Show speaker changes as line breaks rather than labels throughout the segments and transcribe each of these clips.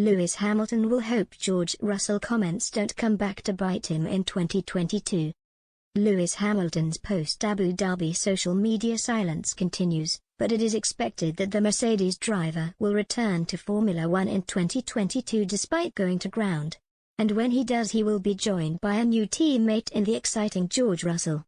Lewis Hamilton will hope George Russell comments don't come back to bite him in 2022. Lewis Hamilton's post-Abu Dhabi social media silence continues, but it is expected that the Mercedes driver will return to Formula One in 2022 despite going to ground. And when he does, he will be joined by a new teammate in the exciting George Russell.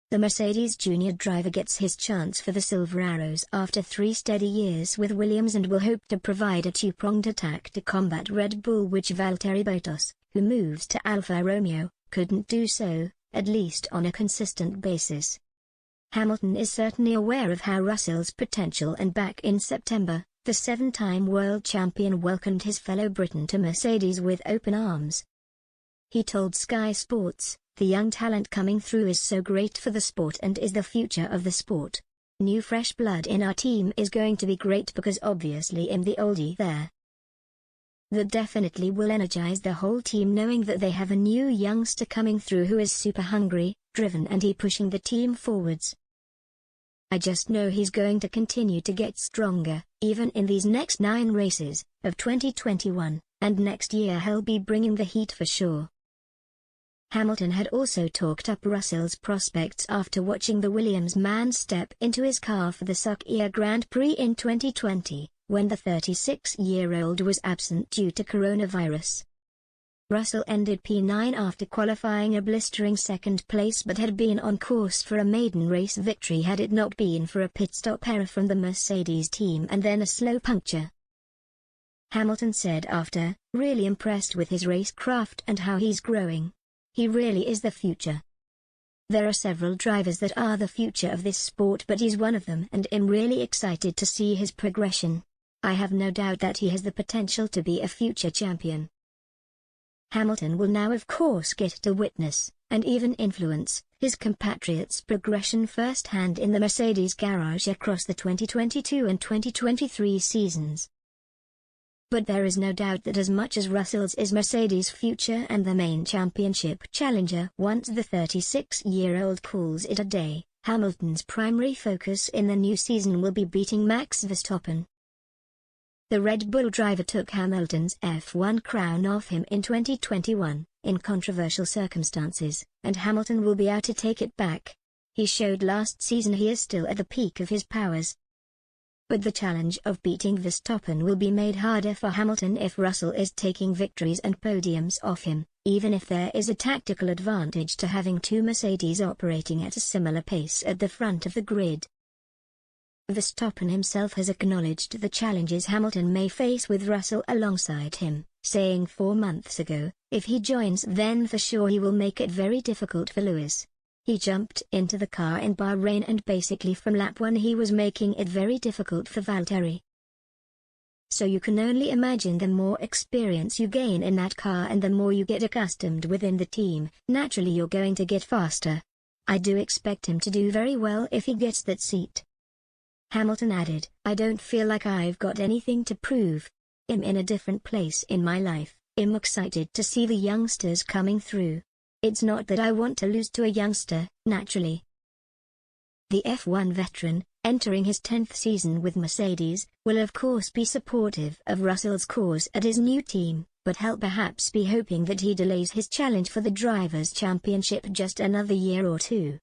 The Mercedes junior driver gets his chance for the Silver Arrows after 3 steady years with Williams and will hope to provide a two-pronged attack to combat Red Bull, which Valtteri Bottas, who moves to Alfa Romeo, couldn't do so, at least on a consistent basis. Hamilton is certainly aware of how Russell's potential, and back in September, the 7-time world champion welcomed his fellow Briton to Mercedes with open arms. He told Sky Sports, "The young talent coming through is so great for the sport and is the future of the sport. New fresh blood in our team is going to be great because obviously I'm the oldie there. That definitely will energize the whole team knowing that they have a new youngster coming through who is super hungry, driven, and he pushing the team forwards. I just know he's going to continue to get stronger, even in these next 9 races of 2021, and next year he'll be bringing the heat for sure." Hamilton had also talked up Russell's prospects after watching the Williams man step into his car for the Sakhir Grand Prix in 2020, when the 36-year-old was absent due to coronavirus. Russell ended P9 after qualifying a blistering 2nd place but had been on course for a maiden race victory had it not been for a pit stop error from the Mercedes team and then a slow puncture. Hamilton said after, "Really impressed with his racecraft and how he's growing. He really is the future. There are several drivers that are the future of this sport, but he's one of them and I'm really excited to see his progression. I have no doubt that he has the potential to be a future champion." Hamilton will now of course get to witness, and even influence, his compatriot's progression firsthand in the Mercedes garage across the 2022 and 2023 seasons. But there is no doubt that as much as Russell's is Mercedes' future and the main championship challenger once the 36-year-old calls it a day, Hamilton's primary focus in the new season will be beating Max Verstappen. The Red Bull driver took Hamilton's F1 crown off him in 2021, in controversial circumstances, and Hamilton will be out to take it back. He showed last season he is still at the peak of his powers. But the challenge of beating Verstappen will be made harder for Hamilton if Russell is taking victories and podiums off him, even if there is a tactical advantage to having 2 Mercedes operating at a similar pace at the front of the grid. Verstappen himself has acknowledged the challenges Hamilton may face with Russell alongside him, saying 4 months ago, "If he joins then for sure he will make it very difficult for Lewis. He jumped into the car in Bahrain and basically from lap 1 he was making it very difficult for Valtteri. So you can only imagine the more experience you gain in that car and the more you get accustomed within the team, naturally you're going to get faster. I do expect him to do very well if he gets that seat." Hamilton added, "I don't feel like I've got anything to prove. I'm in a different place in my life. I'm excited to see the youngsters coming through. It's not that I want to lose to a youngster, naturally." The F1 veteran, entering his 10th season with Mercedes, will of course be supportive of Russell's cause at his new team, but he'll perhaps be hoping that he delays his challenge for the Drivers' Championship just another year or 2.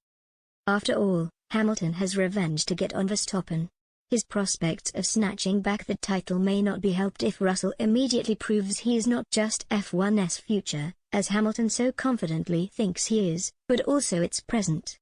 After all, Hamilton has revenge to get on Verstappen. His prospects of snatching back the title may not be helped if Russell immediately proves he is not just F1's future, as Hamilton so confidently thinks he is, but also its present.